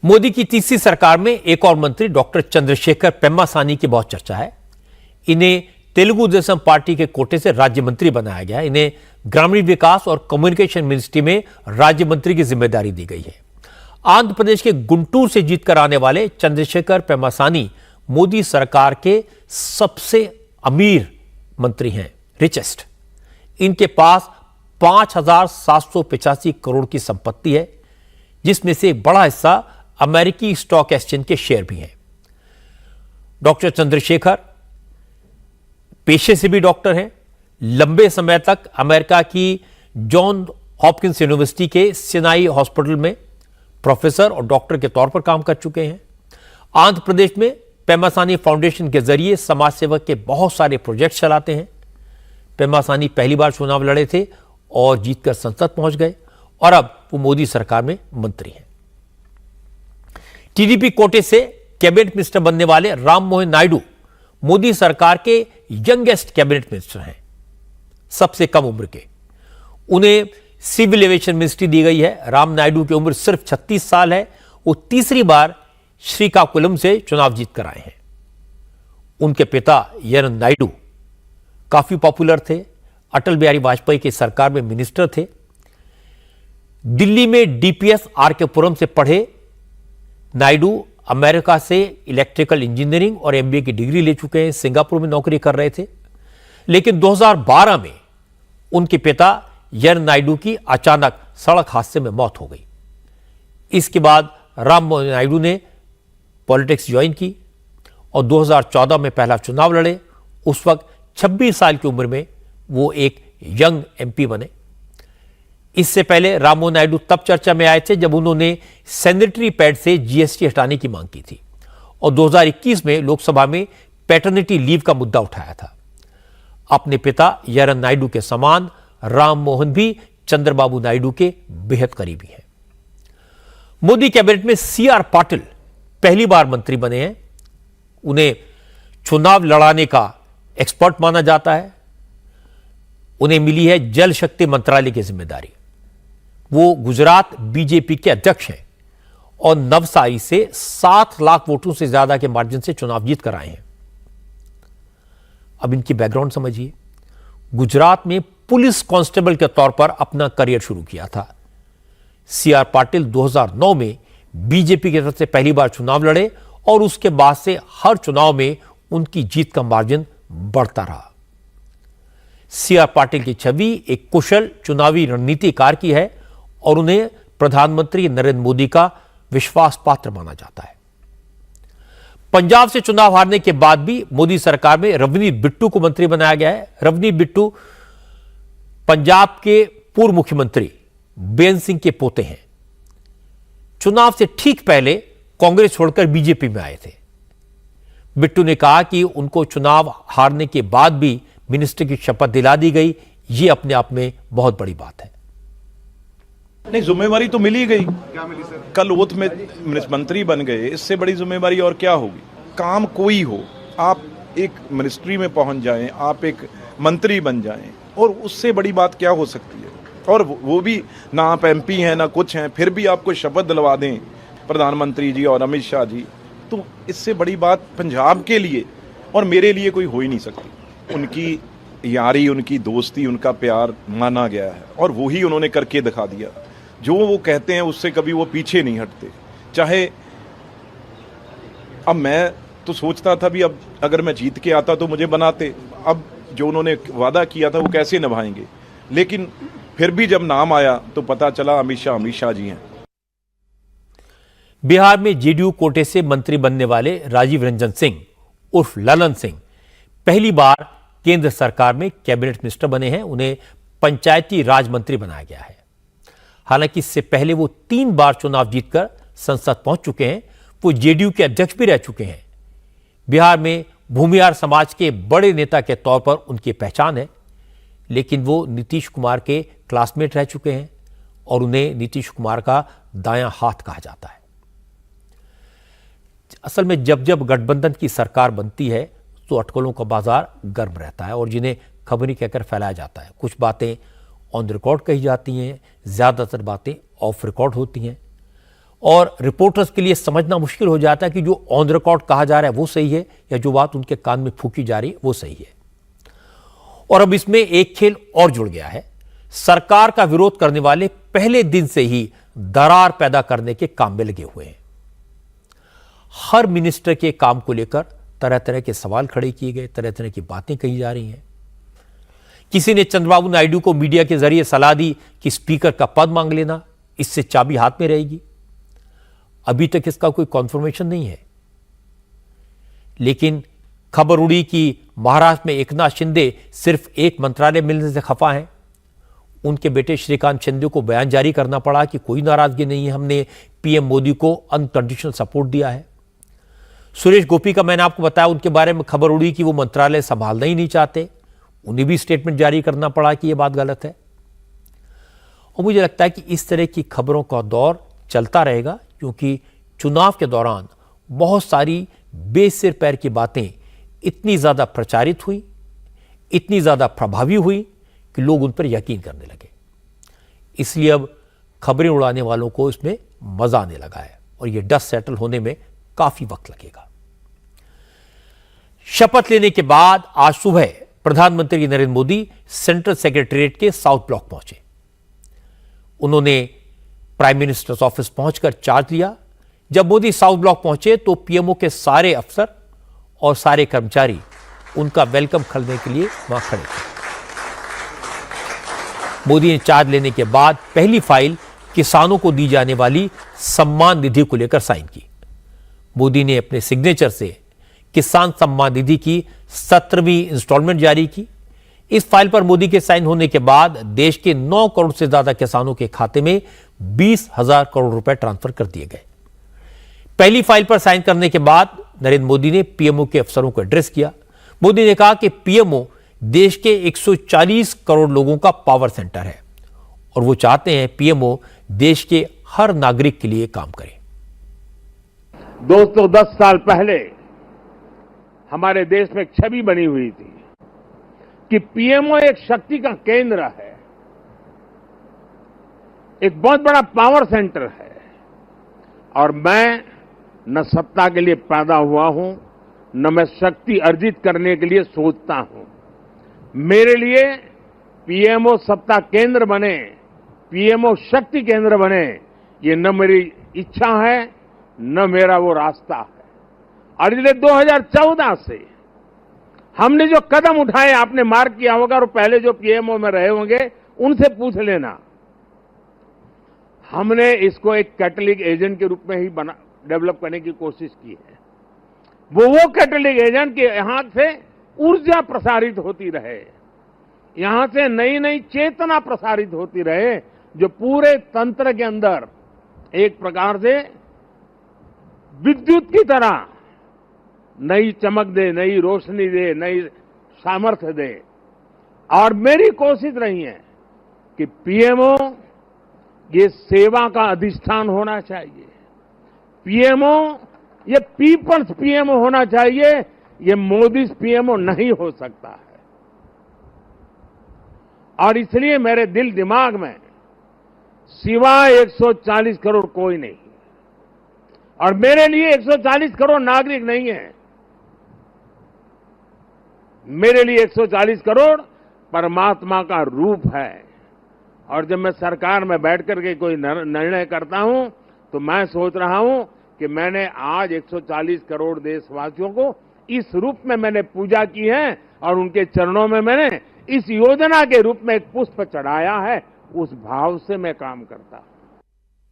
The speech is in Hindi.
मोदी की तीसरी सरकार में एक और मंत्री डॉक्टर चंद्रशेखर पेम्मासानी की बहुत चर्चा है। इन्हें तेलुगु देशम पार्टी के कोटे से राज्य मंत्री बनाया गया। इन्हें ग्रामीण विकास और कम्युनिकेशन मिनिस्ट्री में राज्य मंत्री की जिम्मेदारी दी गई है। आंध्र प्रदेश के गुंटूर से जीतकर आने वाले चंद्रशेखर पेम्मासानी मोदी सरकार के सबसे अमीर मंत्री हैं, रिचेस्ट। इनके पास 5,785 करोड़ की संपत्ति है, जिसमें से एक बड़ा हिस्सा अमेरिकी स्टॉक एक्सचेंज के शेयर भी हैं। डॉक्टर चंद्रशेखर पेशे से भी डॉक्टर हैं। लंबे समय तक अमेरिका की जॉन हॉपकिंस यूनिवर्सिटी के सिनाई हॉस्पिटल में प्रोफेसर और डॉक्टर के तौर पर काम कर चुके हैं। आंध्र प्रदेश में पेम्मासानी फाउंडेशन के जरिए समाज सेवा के बहुत सारे प्रोजेक्ट चलाते हैं। पेम्मासानी पहली बार चुनाव लड़े थे और जीतकर संसद पहुंच गए और अब वो मोदी सरकार में मंत्री हैं। टीडीपी कोटे से कैबिनेट मिनिस्टर बनने वाले राम मोहन नायडू मोदी सरकार के यंगेस्ट कैबिनेट मिनिस्टर हैं, सबसे कम उम्र के। उन्हें सिविल एविएशन मिनिस्ट्री दी गई है। राम नायडू की उम्र सिर्फ 36 साल है। वो तीसरी बार श्रीकाकुलम से चुनाव जीतकर आए हैं। उनके पिता एन नायडू काफी पॉपुलर थे। अटल बिहारी वाजपेयी की सरकार में मिनिस्टर थे। दिल्ली में डीपीएस आरकेपुरम से पढ़े नायडू अमेरिका से इलेक्ट्रिकल इंजीनियरिंग और एमबीए की डिग्री ले चुके हैं। सिंगापुर में नौकरी कर रहे थे, लेकिन 2012 में उनके पिता एन नायडू की अचानक सड़क हादसे में मौत हो गई। इसके बाद राम मोहन नायडू ने पॉलिटिक्स ज्वाइन की और 2014 में पहला चुनाव लड़े। उस वक्त 26 साल की उम्र में वो एक यंग एमपी बने। इससे पहले राम मोहन नायडू तब चर्चा में आए थे जब उन्होंने सैनिटरी पैड से जीएसटी हटाने की मांग की थी और 2021 में लोकसभा में पैटर्निटी लीव का मुद्दा उठाया था। अपने पिता एन नायडू के समान राम मोहन भी चंद्रबाबू नायडू के बेहद करीबी हैं। मोदी कैबिनेट में सीआर पाटिल पहली बार मंत्री बने हैं। उन्हें चुनाव लड़ाने का एक्सपर्ट माना जाता है। उन्हें मिली है जल शक्ति मंत्रालय की जिम्मेदारी। वो गुजरात बीजेपी के अध्यक्ष हैं और नवसारी से 7 लाख वोटों से ज्यादा के मार्जिन से चुनाव जीत कर आए हैं। अब इनकी बैकग्राउंड समझिए। गुजरात में पुलिस कांस्टेबल के तौर पर अपना करियर शुरू किया था। सीआर पाटिल 2009 में बीजेपी की तरफ से पहली बार चुनाव लड़े और उसके बाद से हर चुनाव में उनकी जीत का मार्जिन बढ़ता रहा। सीआर पाटिल की छवि एक कुशल चुनावी रणनीतिकार की है और उन्हें प्रधानमंत्री नरेंद्र मोदी का विश्वास पात्र माना जाता है। पंजाब से चुनाव हारने के बाद भी मोदी सरकार में रवनीत बिट्टू को मंत्री बनाया गया है। रवनीत बिट्टू पंजाब के पूर्व मुख्यमंत्री बेन सिंह के पोते हैं। चुनाव से ठीक पहले कांग्रेस छोड़कर बीजेपी में आए थे। बिट्टू ने कहा कि उनको चुनाव हारने के बाद भी मिनिस्टर की शपथ दिला दी गई। ये अपने आप में बहुत बड़ी बात है। नहीं, जिम्मेवारी तो मिली गई। क्या मिली सर? कल ओथ में मंत्री बन गए, इससे बड़ी जिम्मेवारी और क्या होगी। काम कोई हो, आप एक मिनिस्ट्री में पहुंच जाएं, आप एक मंत्री बन जाएं, और उससे बड़ी बात क्या हो सकती है। और वो भी ना आप एमपी हैं ना कुछ हैं, फिर भी आपको शपथ दिलवा दें प्रधानमंत्री जी और अमित शाह जी, तो इससे बड़ी बात पंजाब के लिए और मेरे लिए कोई हो ही नहीं सकती। उनकी यारी, उनकी दोस्ती, उनका प्यार माना गया है और वही उन्होंने करके दिखा दिया। जो वो कहते हैं उससे कभी वो पीछे नहीं हटते। चाहे अब मैं तो सोचता था भी अब अगर मैं जीत के आता तो मुझे बनाते। अब जो उन्होंने वादा किया था वो कैसे निभाएंगे, लेकिन फिर भी जब नाम आया तो पता चला अमित शाह जी हैं। बिहार में जेडीयू कोटे से मंत्री बनने वाले राजीव रंजन सिंह उर्फ ललन सिंह पहली बार केंद्र सरकार में कैबिनेट मिनिस्टर बने हैं। उन्हें पंचायती राज मंत्री बनाया गया है। हालांकि इससे पहले वो 3 बार चुनाव जीतकर संसद पहुंच चुके हैं। वो जेडीयू के अध्यक्ष भी रह चुके हैं। बिहार में भूमिहार समाज के बड़े नेता के तौर पर उनकी पहचान है, लेकिन वो नीतीश कुमार के क्लासमेट रह चुके हैं और उन्हें नीतीश कुमार का दायां हाथ कहा जाता है। असल में जब जब गठबंधन की सरकार बनती है तो अटकलों का बाजार गर्म रहता है और जिन्हें खबरी कहकर फैलाया जाता है। कुछ बातें ऑन रिकॉर्ड कही जाती हैं, ज्यादातर बातें ऑफ रिकॉर्ड होती हैं और रिपोर्टर्स के लिए समझना मुश्किल हो जाता है कि जो ऑन रिकॉर्ड कहा जा रहा है वो सही है या जो बात उनके कान में फूकी जा रही है वो सही है। और अब इसमें एक खेल और जुड़ गया है। सरकार का विरोध करने वाले पहले दिन से ही दरार पैदा करने के काम में लगे हुए हैं। हर मिनिस्टर के काम को लेकर तरह तरह के सवाल खड़े किए गए, तरह तरह की बातें कही जा रही हैं। किसी ने चंद्रबाबू नायडू को मीडिया के जरिए सलाह दी कि स्पीकर का पद मांग लेना, इससे चाबी हाथ में रहेगी। अभी तक इसका कोई कॉन्फर्मेशन नहीं है, लेकिन खबर उड़ी कि महाराष्ट्र में एकनाथ शिंदे सिर्फ एक मंत्रालय मिलने से खफा हैं। उनके बेटे श्रीकांत शिंदे को बयान जारी करना पड़ा कि कोई नाराजगी नहीं है, हमने पीएम मोदी को अनकंडीशनल सपोर्ट दिया है। सुरेश गोपी का मैंने आपको बताया, उनके बारे में खबर उड़ी कि वो मंत्रालय संभालना ही नहीं चाहते। उन्हें भी स्टेटमेंट जारी करना पड़ा कि यह बात गलत है। और मुझे लगता है कि इस तरह की खबरों का दौर चलता रहेगा, क्योंकि चुनाव के दौरान बहुत सारी बेसिर पैर की बातें इतनी ज्यादा प्रचारित हुई, इतनी ज्यादा प्रभावी हुई कि लोग उन पर यकीन करने लगे। इसलिए अब खबरें उड़ाने वालों को इसमें मजा आने लगा है और यह डस्ट सेटल होने में काफी वक्त लगेगा। शपथ लेने के बाद आज सुबह प्रधानमंत्री नरेंद्र मोदी सेंट्रल सेक्रेटेरिएट के साउथ ब्लॉक पहुंचे। उन्होंने प्राइम मिनिस्टर्स ऑफिस पहुंचकर चार्ज लिया। जब मोदी साउथ ब्लॉक पहुंचे तो पीएमओ के सारे अफसर और सारे कर्मचारी उनका वेलकम करने के लिए वहां खड़े थे। मोदी ने चार्ज लेने के बाद पहली फाइल किसानों को दी जाने वाली सम्मान निधि को लेकर साइन की। मोदी ने अपने सिग्नेचर से किसान सम्मान निधि की 17वीं इंस्टॉलमेंट जारी की। इस फाइल पर मोदी के साइन होने के बाद देश के 9 करोड़ से ज्यादा किसानों के खाते में 20,000 करोड़ रुपए ट्रांसफर कर दिए गए। पहली फाइल पर साइन करने के बाद नरेंद्र मोदी ने पीएमओ के अफसरों को एड्रेस किया। मोदी ने कहा कि पीएमओ देश के 140 करोड़ लोगों का पावर सेंटर है और वो चाहते हैं पीएमओ देश के हर नागरिक के लिए काम करे। दोस्तों, 10 साल पहले हमारे देश में एक छवि बनी हुई थी कि पीएमओ एक शक्ति का केंद्र है, एक बहुत बड़ा पावर सेंटर है। और मैं न सत्ता के लिए पैदा हुआ हूं, न मैं शक्ति अर्जित करने के लिए सोचता हूं। मेरे लिए पीएमओ सत्ता केंद्र बने, पीएमओ शक्ति केंद्र बने, ये न मेरी इच्छा है न मेरा वो रास्ता है। और इसलिए 2014 से हमने जो कदम उठाए, आपने मार्क किया होगा, और पहले जो पीएमओ में रहे होंगे उनसे पूछ लेना, हमने इसको एक कैटलिक एजेंट के रूप में ही डेवलप करने की कोशिश की है। वो कैटलिक एजेंट के यहां से ऊर्जा प्रसारित होती रहे, यहां से नई नई चेतना प्रसारित होती रहे, जो पूरे तंत्र के अंदर एक प्रकार से विद्युत की तरह नई चमक दे, नई रोशनी दे, नई सामर्थ्य दे। और मेरी कोशिश रही है कि पीएमओ ये सेवा का अधिष्ठान होना चाहिए, पीएमओ ये पीपल्स पीएमओ होना चाहिए, ये मोदी पीएमओ नहीं हो सकता है। और इसलिए मेरे दिल दिमाग में सिवाय 140 करोड़ कोई नहीं, और मेरे लिए 140 करोड़ नागरिक नहीं है, मेरे लिए 140 करोड़ परमात्मा का रूप है। और जब मैं सरकार में बैठ करके कोई निर्णय करता हूं तो मैं सोच रहा हूं कि मैंने आज 140 करोड़ देशवासियों को इस रूप में मैंने पूजा की है और उनके चरणों में मैंने इस योजना के रूप में एक पुष्प चढ़ाया है। उस भाव से मैं काम करता हूं।